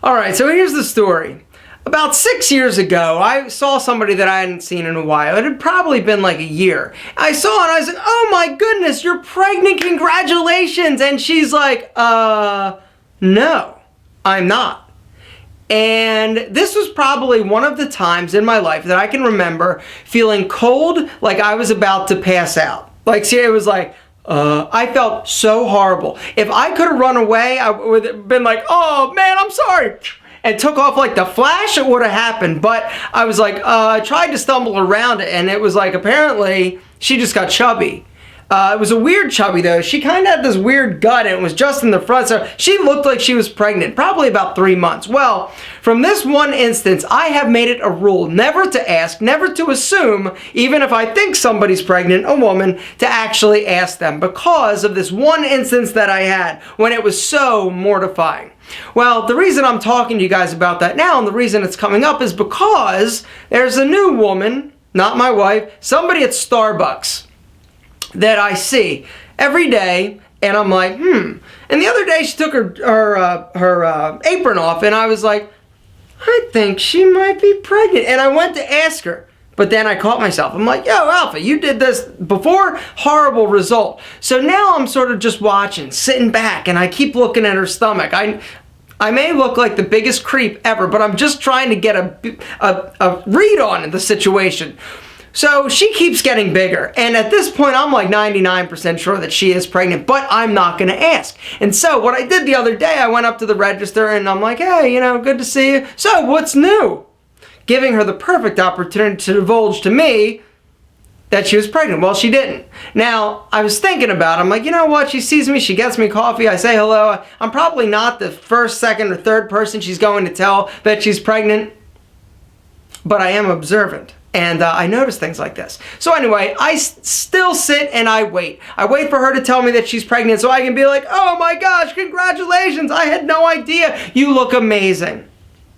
All right, so here's the story. About 6 years ago, I saw somebody that I hadn't seen in a while. It had probably been like a year. I saw her and I was like, oh my goodness, you're pregnant, congratulations. And she's like, no, I'm not. And this was probably one of the times in my life that I can remember feeling cold, like I was about to pass out. Like, see, it was like, I felt so horrible. If I could have run away, I would have been like, oh man, I'm sorry, and took off like the flash, it would have happened. But I was like, I tried to stumble around it, and it was like, apparently, she just got chubby. It was a weird chubby though. She kind of had this weird gut and it was just in the front, so she looked like she was pregnant, probably about 3 months. Well, from this one instance, I have made it a rule never to ask, never to assume, even if I think somebody's pregnant, a woman, to actually ask them, because of this one instance that I had when it was so mortifying. Well, the reason I'm talking to you guys about that now, and the reason it's coming up, is because there's a new woman, not my wife, somebody at Starbucks that I see every day, and I'm like, And the other day she took her apron off, and I was like, I think she might be pregnant. And I went to ask her, but then I caught myself. I'm like, yo, Alpha, you did this before? Horrible result. So now I'm sort of just watching, sitting back, and I keep looking at her stomach. I may look like the biggest creep ever, but I'm just trying to get a read on the situation. So she keeps getting bigger, and at this point I'm like 99% sure that she is pregnant, but I'm not going to ask. And so what I did the other day, I went up to the register and I'm like, hey, good to see you. So what's new? Giving her the perfect opportunity to divulge to me that she was pregnant. Well, she didn't. Now, I was thinking about it. I'm like, you know what? She sees me, she gets me coffee, I say hello. I'm probably not the first, second, or third person she's going to tell that she's pregnant, but I am observant. And I notice things like this. So anyway, I still sit and I wait. I wait for her to tell me that she's pregnant so I can be like, oh my gosh, congratulations. I had no idea. You look amazing.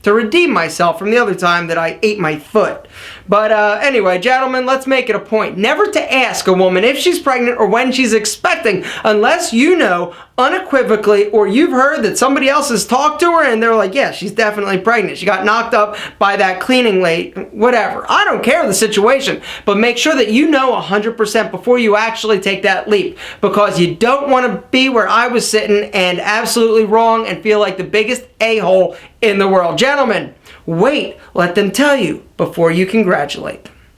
To redeem myself from the other time that I ate my foot. But anyway, gentlemen, let's make it a point never to ask a woman if she's pregnant or when she's expecting, unless you know unequivocally, or you've heard that somebody else has talked to her and they're like, yeah, she's definitely pregnant. She got knocked up by that cleaning lady, whatever. I don't care the situation, but make sure that you know 100% before you actually take that leap, because you don't want to be where I was sitting and absolutely wrong and feel like the biggest a-hole in the world. Gentlemen, wait, let them tell you before you congratulate.